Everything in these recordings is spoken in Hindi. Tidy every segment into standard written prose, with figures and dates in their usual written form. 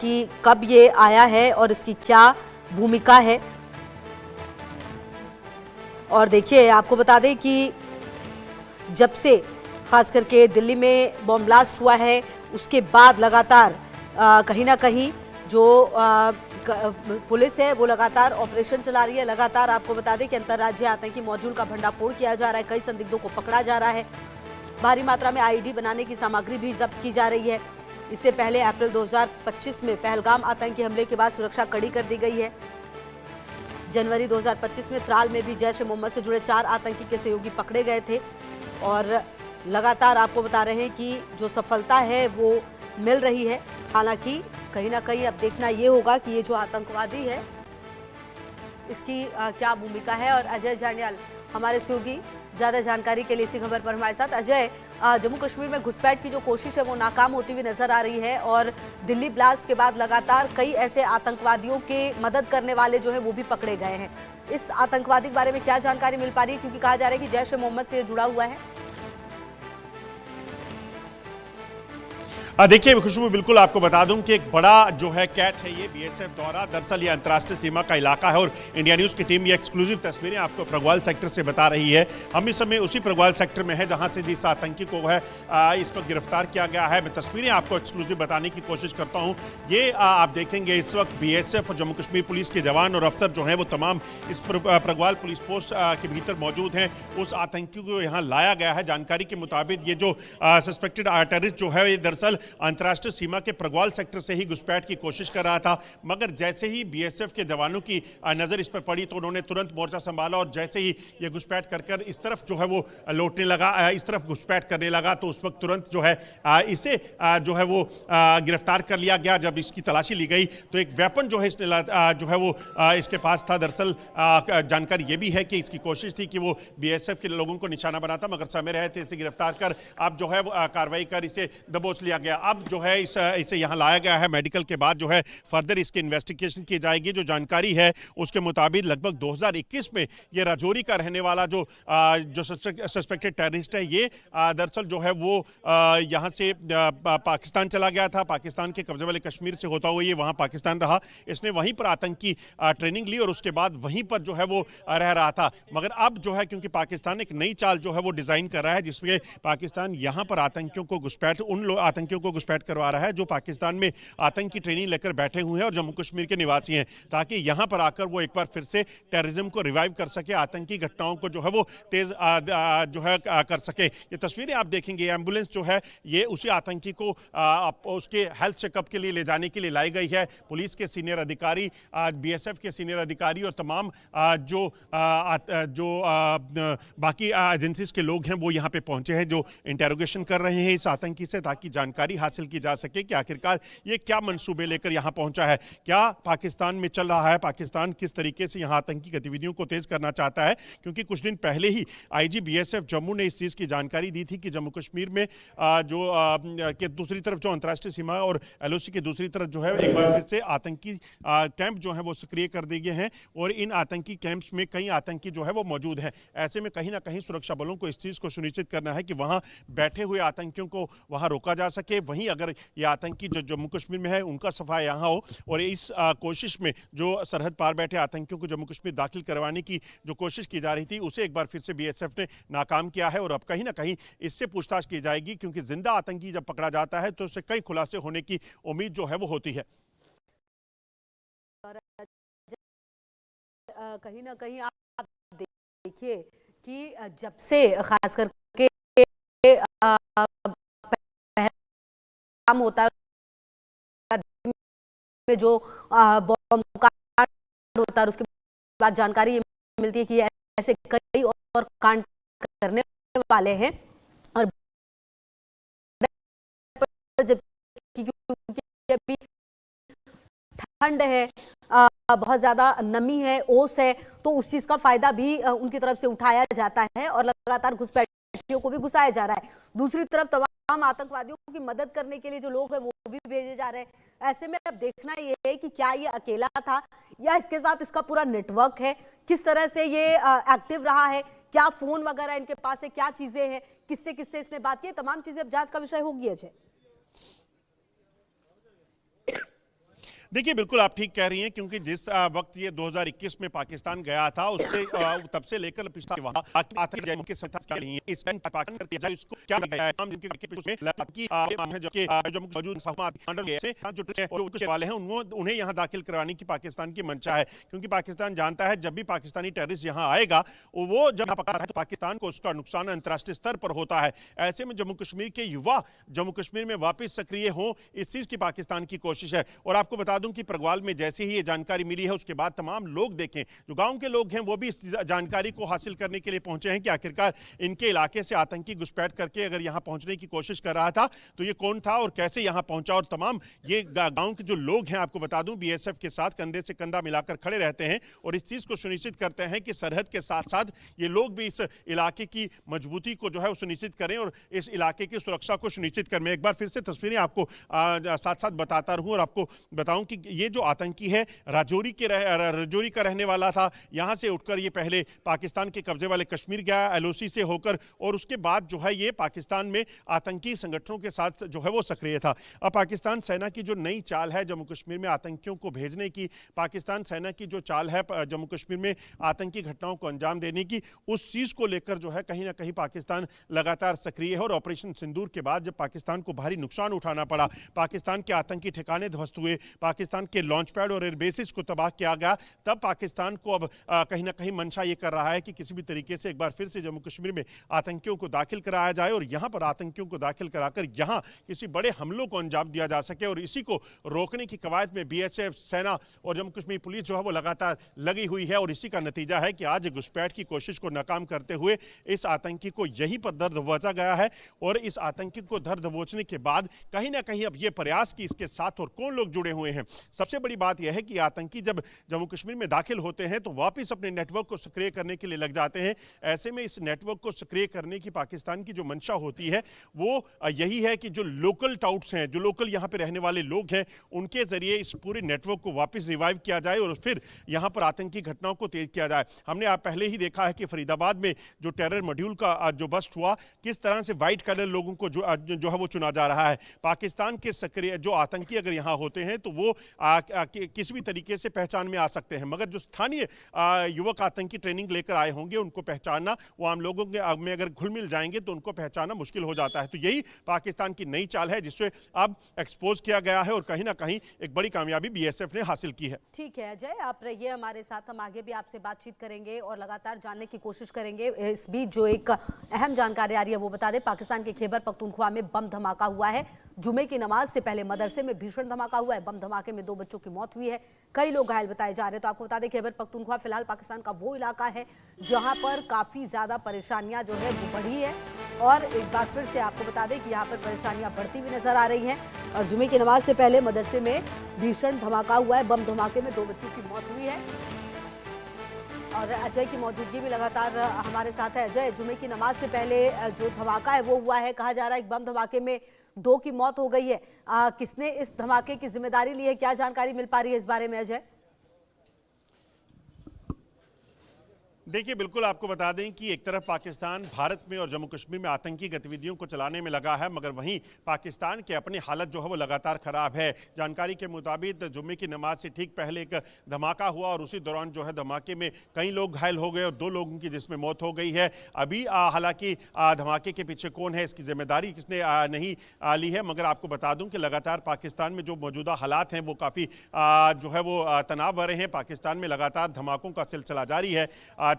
कि कब ये आया है और इसकी क्या भूमिका है। और देखिए, आपको बता दें कि जब से खास करके दिल्ली में बॉम्ब ब्लास्ट हुआ है उसके बाद लगातार कहीं ना कहीं जो पुलिस है वो लगातार ऑपरेशन चला रही है। लगातार आपको बता दें कि अंतर्राज्यीय आतंकी मॉड्यूल का भंडाफोड़ किया जा रहा है, कई संदिग्धों को पकड़ा जा रहा है, भारी मात्रा में आईईडी बनाने की सामग्री भी जब्त की जा रही है। इससे पहले अप्रैल 2025 में पहलगाम आतंकी हमले के बाद सुरक्षा कड़ी कर दी गई है। जनवरी 2025 में त्राल में भी जैश ए मोहम्मद से जुड़े 4 आतंकी के सहयोगी पकड़े गए थे। और लगातार आपको बता रहे हैं कि जो सफलता है वो मिल रही है। हालांकि कहीं ना कहीं अब देखना ये होगा कि ये जो आतंकवादी है इसकी क्या भूमिका है। और अजय जांडियाल हमारे सहयोगी ज्यादा जानकारी के लिए इसी खबर पर हमारे साथ। अजय, जम्मू कश्मीर में घुसपैठ की जो कोशिश है वो नाकाम होती हुई नजर आ रही है और दिल्ली ब्लास्ट के बाद लगातार कई ऐसे आतंकवादियों के मदद करने वाले जो है वो भी पकड़े गए हैं। इस आतंकवादी के बारे में क्या जानकारी मिल पा रही है, क्योंकि कहा जा रहा है कि जैश ए मोहम्मद से जुड़ा हुआ है? देखिए खुशबू, बिल्कुल आपको बता दूं कि एक बड़ा जो है कैच है ये बीएसएफ द्वारा। दरअसल ये अंतर्राष्ट्रीय सीमा का इलाका है और इंडिया न्यूज़ की टीम ये एक्सक्लूसिव तस्वीरें आपको प्रगवाल सेक्टर से बता रही है। हम इस समय उसी प्रगवाल सेक्टर में है जहां से जिस आतंकी को है इस वक्त गिरफ्तार किया गया है। मैं तस्वीरें आपको एक्सक्लूसिव बताने की कोशिश करता हूँ। ये आप देखेंगे इस वक्त बीएसएफ और जम्मू कश्मीर पुलिस के जवान और अफसर जो है वो तमाम इस प्रगवाल पुलिस पोस्ट के भीतर मौजूद हैं। उस आतंकी को यहाँ लाया गया है। जानकारी के मुताबिक ये जो सस्पेक्टेड टेररिस्ट जो है ये दरअसल अंतर्राष्ट्रीय सीमा के प्रगवाल सेक्टर से ही घुसपैठ की कोशिश कर रहा था, मगर जैसे ही बीएसएफ के जवानों की नजर इस पर पड़ी तो उन्होंने तुरंत मोर्चा संभाला और जैसे ही ये घुसपैठ कर इस तरफ जो है वो लौटने लगा, इस तरफ घुसपैठ करने लगा, तो उस वक्त तुरंत जो है इसे जो है वो गिरफ्तार कर लिया गया। जब इसकी तलाशी ली गई तो एक वेपन जो है इसने जो है वो इसके पास था। दरअसल जानकारी ये भी है कि इसकी कोशिश थी कि वो बीएसएफ के लोगों को निशाना बनाता, मगर समय रहे थे इसे गिरफ्तार कर अब जो है कार्रवाई कर इसे दबोच लिया गया। अब जो है इसे यहाँ लाया गया है। मेडिकल के बाद जो है फर्दर इसकी इन्वेस्टिगेशन की जाएगी। जो जानकारी है उसके मुताबिक लगभग 2021 में ये राजौरी का रहने वाला जो सस्पेक्टेड टेररिस्ट है ये दरअसल जो है वो यहाँ से पाकिस्तान चला गया था। पाकिस्तान के कब्जे वाले कश्मीर से होता हुआ ये वहाँ पाकिस्तान रहा। इसने वहीं पर आतंकी ट्रेनिंग ली और उसके बाद वहीं पर जो है वो रह रहा था। मगर अब जो है क्योंकि पाकिस्तान एक नई चाल जो है वो डिजाइन कर रहा है जिसमें पाकिस्तान यहाँ पर आतंकियों को घुसपैठ आतंकियों को घुसपैठ करवा रहा है जो पाकिस्तान में आतंकी ट्रेनिंग लेकर बैठे हुए हैं और जम्मू कश्मीर के निवासी हैं, ताकि यहां पर आकर वो एक बार फिर से टेररिज्म को रिवाइव कर सके, आतंकी घटनाओं को जो है वो तेज जो है कर सके। ये तस्वीरें आप देखेंगे, एम्बुलेंस जो है ये उसी आतंकी को उसके हेल्थ चेकअप के लिए ले जाने के लिए लाई गई है। पुलिस के सीनियर अधिकारी, बीएसएफ के सीनियर अधिकारी और तमाम जो बाकी एजेंसीज के लोग हैं वो यहाँ पे पहुंचे हैं, जो इंटेरोगेशन कर रहे हैं इस आतंकी से, ताकि जानकारी हासिल की जा सके कि आखिरकार ये क्या मंसूबे लेकर यहां पहुंचा है, क्या पाकिस्तान में चल रहा है, पाकिस्तान किस तरीके से यहां आतंकी गतिविधियों को तेज करना चाहता है। क्योंकि कुछ दिन पहले ही आईजी बीएसएफ जम्मू ने इस चीज की जानकारी दी थी कि जम्मू कश्मीर में जो के दूसरी तरफ जो अंतर्राष्ट्रीय सीमा और एलओसी की दूसरी तरफ जो है एक बार फिर से आतंकी कैंप जो है वो सक्रिय कर दिए गए हैं और इन आतंकी कैंप्स में कई आतंकी जो है वो मौजूद है। ऐसे में कहीं ना कहीं सुरक्षा बलों को इस चीज को सुनिश्चित करना है कि वहां बैठे हुए आतंकियों को वहां रोका जा सके। वहीं अगर ये आतंकी जो जम्मू कश्मीर में है उनका सफाया यहाँ हो और इस कोशिश में जो सरहद पार बैठे आतंकियों को जम्मू कश्मीर दाखिल करवाने की जो कोशिश की जा रही थी उसे एक बार फिर से बीएसएफ ने नाकाम किया है। और अब कहीं ना कहीं इससे पूछताछ की जाएगी, क्योंकि जिंदा आतंकी जब पकड़ा जाता है तो उससे कई खुलासे होने की उम्मीद जो है वो होती है। कहीं ना कहीं आप देखिए कि जब से खास करके काम होता है में जो बॉम्ब कांड होता है उसके बाद जानकारी ये मिलती है कि ऐसे कई और कांड करने वाले हैं। और जब अभी ठंड है, बहुत ज्यादा नमी है, ओस है, तो उस चीज का फायदा भी उनकी तरफ से उठाया जाता है और लगातार घुसपैठियों को भी घुसाया जा रहा है। दूसरी तरफ तमाम आतंकवादियों की मदद करने के लिए जो लोग हैं वो भी भेजे जा रहे हैं। ऐसे में अब देखना ये है कि क्या ये अकेला था या इसके साथ इसका पूरा नेटवर्क है, किस तरह से ये एक्टिव रहा है, क्या फोन वगैरह इनके पास है, क्या चीजें हैं, किससे किससे इसने बात की, तमाम चीजें अब जांच का विषय होगी। अजय, देखिए बिल्कुल आप ठीक कह रही हैं, क्योंकि जिस वक्त ये 2021 में पाकिस्तान गया था, उससे तब से लेकर पिछले वहां आतंकी के साथ क्या रही है, इस टाइम पाकिस्तान करके जाए उसको क्या लगा है हम जिनके में लगा कि जो मौजूद जो वाले हैं उन्हें यहां दाखिल करवाने की पाकिस्तान की मंशा है, क्योंकि पाकिस्तान जानता है जब भी पाकिस्तानी टेररिस्ट यहां आएगा वो जब पकड़ा है तो पाकिस्तान को उसका नुकसान अंतर्राष्ट्रीय स्तर पर होता है। ऐसे में जम्मू कश्मीर के युवा जम्मू कश्मीर में वापस सक्रिय हो, इस चीज की पाकिस्तान की कोशिश है। और आपको बता दूं कि प्रगवाल में जैसे ही ये जानकारी मिली है उसके बाद तमाम लोग देखें, जो गांव के लोग हैं वो भी इस जानकारी को हासिल करने के लिए पहुंचे हैं कि आखिरकार इनके इलाके से आतंकी घुसपैठ करके अगर यहां पहुंचने की कोशिश कर रहा था तो ये कौन था और कैसे यहां पहुंचा। और तमाम ये गांव के जो लोग हैं, आपको बता दूं, बीएसएफ के साथ कंधे से कंधा मिलाकर खड़े रहते हैं और इस चीज को सुनिश्चित करते हैं कि सरहद के साथ साथ ये लोग भी इस इलाके की मजबूती को जो है वो सुनिश्चित करें और इस इलाके की सुरक्षा को सुनिश्चित करें। मैं एक बार फिर से तस्वीरें आपको साथ साथ बताता रहूं और आपको बताऊं कि ये जो आतंकी है राजौरी का रहने वाला था। यहां से उठकर ये पहले पाकिस्तान के कब्जे वाले कश्मीर गया एलओसी से होकर, और उसके बाद जो है ये पाकिस्तान में आतंकी संगठनों के साथ जो है वो सक्रिय था। अब पाकिस्तान सेना की जो नई चाल है जम्मू कश्मीर में आतंकियों को भेजने की, पाकिस्तान सेना की जो चाल है जम्मू कश्मीर में आतंकी घटनाओं को अंजाम देने की, उस चीज को लेकर जो है कहीं ना कहीं पाकिस्तान लगातार सक्रिय है। और ऑपरेशन सिंदूर के बाद जब पाकिस्तान को भारी नुकसान उठाना पड़ा, पाकिस्तान के आतंकी ठिकाने ध्वस्त हुए, पाकिस्तान के लॉन्च पैड और एयरबेसिस को तबाह किया गया, तब पाकिस्तान को अब कहीं ना कहीं मंशा ये कर रहा है कि किसी भी तरीके से एक बार फिर से जम्मू कश्मीर में आतंकियों को दाखिल कराया जाए और यहां पर आतंकियों को दाखिल कराकर यहां किसी बड़े हमलों को अंजाम दिया जा सके। और इसी को रोकने की कवायद में बीएसएफ, सेना और जम्मू कश्मीर पुलिस जो है वो लगातार लगी हुई है। और इसी का नतीजा है कि आज घुसपैठ की कोशिश को नाकाम करते हुए इस आतंकी को यहीं पर दर्द दबोचा गया है। और इस आतंकी को दर्द दबोचने के बाद कहीं ना कहीं अब यह प्रयास कि इसके साथ और कौन लोग जुड़े हुए हैं। सबसे बड़ी बात यह है कि आतंकी जब जम्मू कश्मीर में दाखिल होते हैं तो वापस अपने नेटवर्क को सक्रिय करने के लिए लग जाते हैं। ऐसे में इस नेटवर्क को सक्रिय करने की पाकिस्तान की जो मंशा होती है वो यही है कि जो लोकल टाउट्स हैं, जो लोकल यहाँ पे रहने वाले लोग हैं, उनके जरिए इस पूरे नेटवर्क को वापस रिवाइव किया जाए और फिर यहाँ पर आतंकी घटनाओं को तेज किया जाए। हमने आप पहले ही देखा है कि फरीदाबाद में जो टेरर मॉड्यूल का जो बस्ट हुआ, किस तरह से व्हाइट कलर लोगों को जो है वो चुना जा रहा है। पाकिस्तान के सक्रिय जो आतंकी अगर यहाँ होते हैं तो वो किसी भी तरीके से पहचान में आ सकते हैं, मगर जो स्थानीय युवक आतंकी ट्रेनिंग लेकर आए होंगे उनको पहचानना, वो आम लोगों में अगर घुल मिल जाएंगे तो उनको पहचानना मुश्किल हो जाता है। तो यही पाकिस्तान की नई चाल है जिससे अब एक्सपोज किया गया है और कहीं ना कहीं एक बड़ी कामयाबी बीएसएफ ने हासिल की है। ठीक है अजय, आप रहिए हमारे साथ, हम आगे भी आपसे बातचीत करेंगे और लगातार जानने की कोशिश करेंगे। इस बीच जो एक अहम जानकारी आ रही है वो बता दें, पाकिस्तान के खैबर पख्तूनख्वा में बम धमाका हुआ है। जुमे की नमाज से पहले मदरसे में भीषण धमाका हुआ है। बम धमाके में 2 बच्चों की मौत हुई है, कई लोग घायल बताए जा रहे हैं। तो आपको बता दें खैबर पख्तूनख्वा फिलहाल पाकिस्तान का वो इलाका है जहां पर काफी ज्यादा परेशानियां जो है वो बढ़ी है। और एक बार फिर से आपको बता दें कि यहाँ पर परेशानियां बढ़ती हुई नजर आ रही हैं। और जुमे की नमाज से पहले मदरसे में भीषण धमाका हुआ है। बम धमाके में 2 बच्चों की मौत हुई है। और अजय की मौजूदगी भी लगातार हमारे साथ है। अजय, जुमे की नमाज से पहले जो धमाका है वो हुआ है, कहा जा रहा है एक बम धमाके में 2 की मौत हो गई है। किसने इस धमाके की जिम्मेदारी ली है, क्या जानकारी मिल पा रही है इस बारे में अजय? देखिए बिल्कुल आपको बता दें कि एक तरफ पाकिस्तान भारत में और जम्मू कश्मीर में आतंकी गतिविधियों को चलाने में लगा है, मगर वहीं पाकिस्तान की अपनी हालत जो है वो लगातार खराब है। जानकारी के मुताबिक जुम्मे की नमाज से ठीक पहले एक धमाका हुआ और उसी दौरान जो है धमाके में कई लोग घायल हो गए और 2 लोगों की जिसमें मौत हो गई है। अभी हालांकि धमाके के पीछे कौन है, इसकी जिम्मेदारी किसने नहीं ली है, मगर आपको बता दूं कि लगातार पाकिस्तान में जो मौजूदा हालात हैं वो काफ़ी जो है वो तनाव भरे हैं। पाकिस्तान में लगातार धमाकों का सिलसिला जारी है।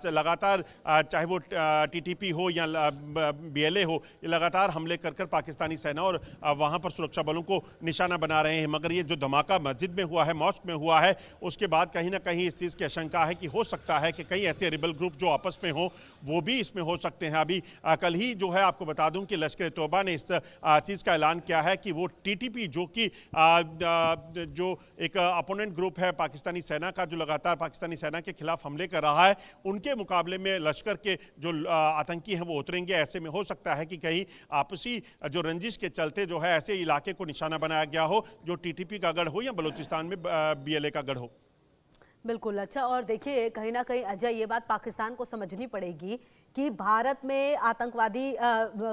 लगातार चाहे वो टीटीपी हो या बीएलए हो, ये लगातार हमले कर कर पाकिस्तानी सेना और वहाँ पर सुरक्षा बलों को निशाना बना रहे हैं। मगर ये जो धमाका मस्जिद में हुआ है, मॉस्क में हुआ है, उसके बाद कहीं ना कहीं इस चीज़ की आशंका है कि हो सकता है कि कई ऐसे रिबल ग्रुप जो आपस में हो वो भी इसमें हो सकते हैं। अभी कल ही जो है आपको बता दूं कि लश्कर तोबा ने इस चीज़ का ऐलान किया है कि वो टीटीपी जो कि जो एक अपोनेंट ग्रुप है पाकिस्तानी सेना का, जो लगातार पाकिस्तानी सेना के खिलाफ हमले कर रहा है, उनके मुकाबले में लश्कर के जो आतंकी हैं वो उतरेंगे। ऐसे में हो सकता है कि कहीं आपसी जो रंजिश के चलते जो है ऐसे इलाके को निशाना बनाया गया हो जो टीटीपी का गढ़ हो या बलूचिस्तान में बीएलए का गढ़ हो। बिल्कुल। अच्छा, और देखिए कहीं ना कहीं अजय, ये बात पाकिस्तान को समझनी पड़ेगी कि भारत में आतंकवादी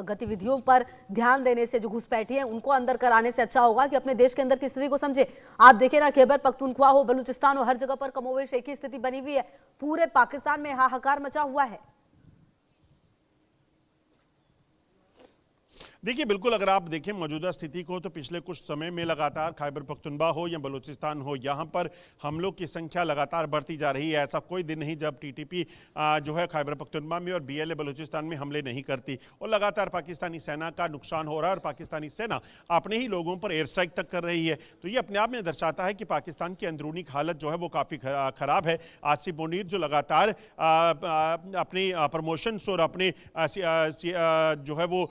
गतिविधियों पर ध्यान देने से जो घुसपैठी हैं उनको अंदर कराने से अच्छा होगा कि अपने देश के अंदर की स्थिति को समझे। आप देखिए ना, खैबर पख्तूनख्वा हो, बलूचिस्तान हो, हर जगह पर कमोवेश एक ही स्थिति बनी हुई है। पूरे पाकिस्तान में हाहाकार मचा हुआ है। देखिए, बिल्कुल अगर आप देखें मौजूदा स्थिति को तो पिछले कुछ समय में लगातार खैबर पख्तूनख्वा हो या बलूचिस्तान हो, यहाँ पर हमलों की संख्या लगातार बढ़ती जा रही है। ऐसा कोई दिन नहीं जब टीटीपी जो है खैबर पख्तूनख्वा में और बीएलए बलूचिस्तान में हमले नहीं करती, और लगातार पाकिस्तानी सेना का नुकसान हो रहा है और पाकिस्तानी सेना अपने ही लोगों पर एयर स्ट्राइक तक कर रही है। तो ये अपने आप में दर्शाता है कि पाकिस्तान की अंदरूनी हालत जो है वो काफ़ी खराब है। आसिफ मुनीर जो लगातार अपनी प्रमोशंस और अपने जो है वो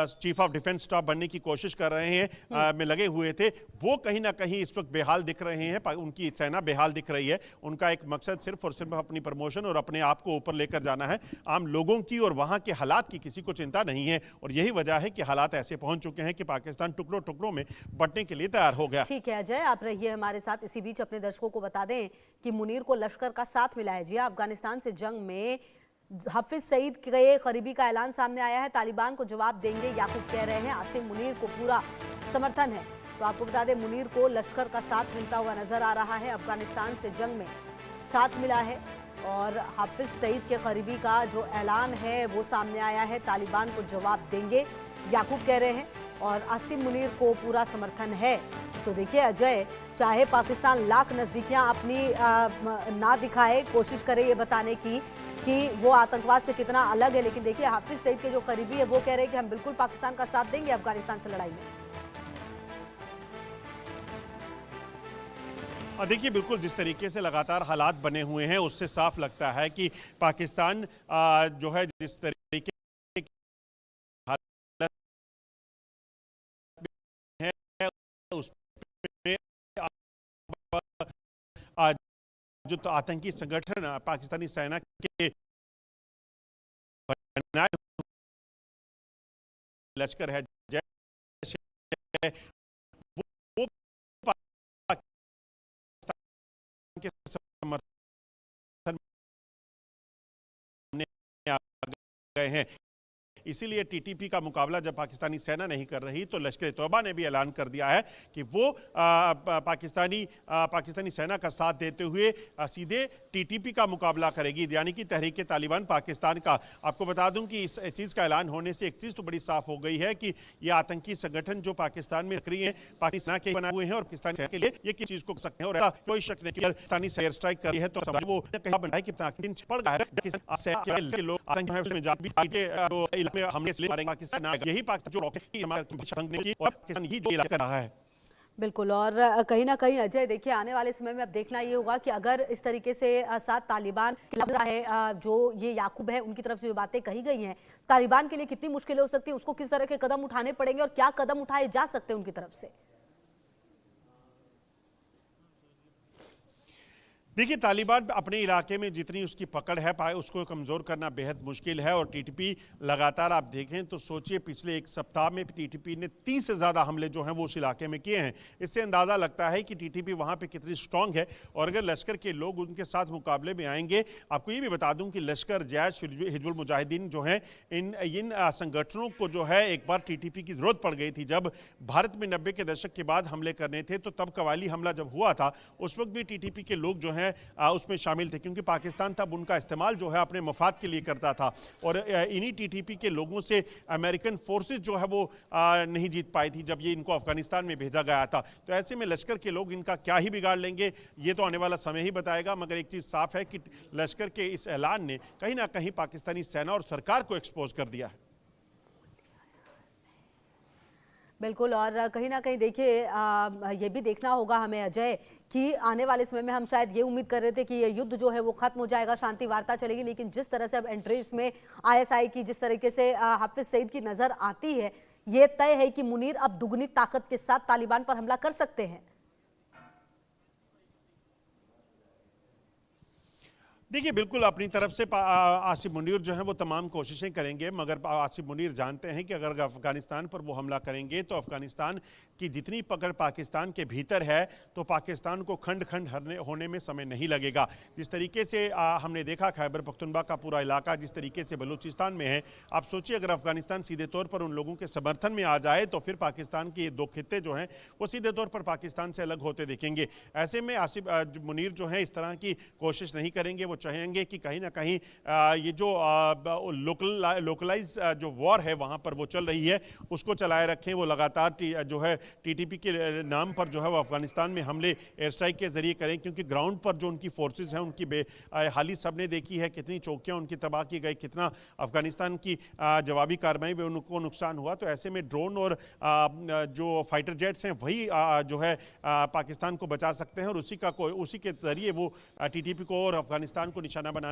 चीफ ऑफ डिफेंस स्टाफ बनने की कोशिश कर रहे हैं में लगे हुए थे, वो कहीं ना कहीं इस वक्त बेहाल दिख रहे हैं। उनकी सेना बेहाल दिख रही है। उनका एक मकसद सिर्फ और सिर्फ अपनी प्रमोशन और अपने आप को ऊपर लेकर जाना है। आम लोगों की और वहां के हालात की किसी को चिंता नहीं है, और यही वजह है कि हालात ऐसे पहुंच चुके हैं कि पाकिस्तान टुकड़ों टुकड़ों में बंटने के लिए तैयार हो गया। ठीक है अजय, आप रहिए हमारे साथ। इसी बीच अपने दर्शकों को बता दें कि मुनीर को लश्कर का साथ मिला है। जी, अफगानिस्तान से जंग में हाफिज सईद के करीबी का ऐलान सामने आया है। तालिबान को जवाब देंगे, याकूब कह रहे हैं। आसिम मुनीर को पूरा समर्थन है। तो आपको बता दें, मुनीर को लश्कर का साथ मिलता हुआ नजर आ रहा है। अफगानिस्तान से जंग में साथ मिला है, और हाफिज सईद के करीबी का जो ऐलान है वो सामने आया है। तालिबान को जवाब देंगे, याकूब कह रहे हैं, और आसिम मुनीर को पूरा समर्थन है। तो देखिए अजय, चाहे पाकिस्तान लाख नजदीकियां अपनी ना दिखाए, कोशिश करे ये बताने की कि वो आतंकवाद से कितना अलग है, लेकिन देखिए हाफिज सईद के जो करीबी है वो कह रहे हैं कि हम बिल्कुल पाकिस्तान का साथ देंगे अफगानिस्तान से लड़ाई में। और देखिए, बिल्कुल जिस तरीके से लगातार हालात बने हुए हैं उससे साफ लगता है कि पाकिस्तान जो है जिस तरीके है उसमें जो तो आतंकी संगठन पाकिस्तानी सेना के बनाए लश्कर है, जैश है, वो पाकिस्तान के समर्थन में आ गए हैं। इसीलिए टीटीपी का मुकाबला जब पाकिस्तानी सेना नहीं कर रही तो लश्कर तौबा ने भी ऐलान कर दिया है कि वो पाकिस्तानी सेना का साथ देते हुए सीधे टीटीपी का मुकाबला करेगी, यानी कि तहरीक तालिबान पाकिस्तान का। आपको बता दूं कि इस चीज़ का ऐलान होने से एक चीज़ तो बड़ी साफ हो गई है कि ये आतंकी संगठन जो पाकिस्तान में सक्रिय हैं, पाकिस्तान के बनाए हुए हैं, और पाकिस्तान के लिए ये किस चीज़ को कर सकते हैं। और कोई शक नहीं कि पाकिस्तानी एयर स्ट्राइक कर रही है तो वो कहा बना है कि पाकिस्तान पड़ गया है। लोग आतंकी में जाकर में हमने इसलिए मारेंगे पाकिस्तान, यही पाकिस्तान जो रॉकेट की हमारे की और पाकिस्तान ही जो इलाका रहा है। बिल्कुल, और कहीं ना कहीं अजय देखिए, आने वाले समय में अब देखना ये होगा कि अगर इस तरीके से साथ तालिबान लग रहा है, जो ये याकूब है उनकी तरफ से जो बातें कही गई हैं, तालिबान के लिए कितनी मुश्किलें हो सकती है, उसको किस तरह के कदम उठाने पड़ेंगे और क्या कदम उठाए जा सकते हैं उनकी तरफ से। देखिए, तालिबान अपने इलाके में जितनी उसकी पकड़ है उसको कमज़ोर करना बेहद मुश्किल है, और टीटीपी लगातार आप देखें तो सोचिए पिछले एक सप्ताह में टीटीपी ने 30 से ज़्यादा हमले जो हैं वो उस इलाके में किए हैं। इससे अंदाज़ा लगता है कि टीटीपी वहाँ पे कितनी स्ट्रांग है, और अगर लश्कर के लोग उनके साथ मुकाबले में आएंगे। आपको ये भी बता दूँ कि लश्कर, जैश, हिजबुल मुजाहिदीन जो हैं, इन संगठनों को जो है एक बार टीटीपी की ज़रूरत पड़ गई थी। जब भारत में 90 के दशक के बाद हमले करने थे तो तब कवाली हमला जब हुआ था उस वक्त भी टीटीपी के लोग जो हैं उसमें शामिल थे, क्योंकि पाकिस्तान तब उनका इस्तेमाल जो है अपने मफाद के लिए करता था, और इन्हीं टीटीपी के लोगों से अमेरिकन फोर्सेस जो है वो नहीं जीत पाई थी जब ये इनको अफगानिस्तान में भेजा गया था। तो ऐसे में लश्कर के लोग इनका क्या ही बिगाड़ लेंगे ये तो आने वाला समय ही बताएगा, मगर एक चीज़ साफ है कि लश्कर के इस ऐलान ने कहीं ना कहीं पाकिस्तानी सेना और सरकार को एक्सपोज कर दिया है। बिल्कुल, और कहीं ना कहीं देखिए ये भी देखना होगा हमें अजय कि आने वाले समय में हम शायद ये उम्मीद कर रहे थे कि ये युद्ध जो है वो खत्म हो जाएगा, शांति वार्ता चलेगी, लेकिन जिस तरह से अब एंट्रीज में आईएसआई की जिस तरीके से हाफिज सईद की नजर आती है, ये तय है कि मुनीर अब दुगनी ताकत के साथ तालिबान पर हमला कर सकते हैं। देखिए बिल्कुल अपनी तरफ से आसिफ मुनीर जो है वो तमाम कोशिशें करेंगे, मगर आसिफ मुनीर जानते हैं कि अगर अफगानिस्तान पर वो हमला करेंगे तो अफगानिस्तान की जितनी पकड़ पाकिस्तान के भीतर है तो पाकिस्तान को खंड खंड होने में समय नहीं लगेगा। जिस तरीके से हमने देखा खैबर पख्तूनख्वा का पूरा इलाका जिस तरीके से बलूचिस्तान में है, आप सोचिए अगर अफगानिस्तान सीधे तौर पर उन लोगों के समर्थन में आ जाए तो फिर पाकिस्तान के ये दो खित्ते जो हैं वो सीधे तौर पर पाकिस्तान से अलग होते दिखेंगे। ऐसे में आसिफ मुनीर जो है इस तरह की कोशिश नहीं करेंगे। वो चाहेंगे कि कहीं ना कहीं ये जो लोकलाइज जो वॉर है वहां पर वो चल रही है उसको चलाए रखें। वो लगातार जो है टीटीपी के नाम पर जो है वो अफगानिस्तान में हमले एयर स्ट्राइक के जरिए करें, क्योंकि ग्राउंड पर जो उनकी फोर्सेस हैं उनकी हाल ही सबने देखी है कितनी चौकियां उनकी तबाह की गई, कितना अफगानिस्तान की जवाबी कार्रवाई में उनको नुकसान हुआ। तो ऐसे में ड्रोन और जो फाइटर जेट्स हैं वही जो है पाकिस्तान को बचा सकते हैं और उसी के जरिए वो टीटीपी को और अफगानिस्तान को निशाना बनाने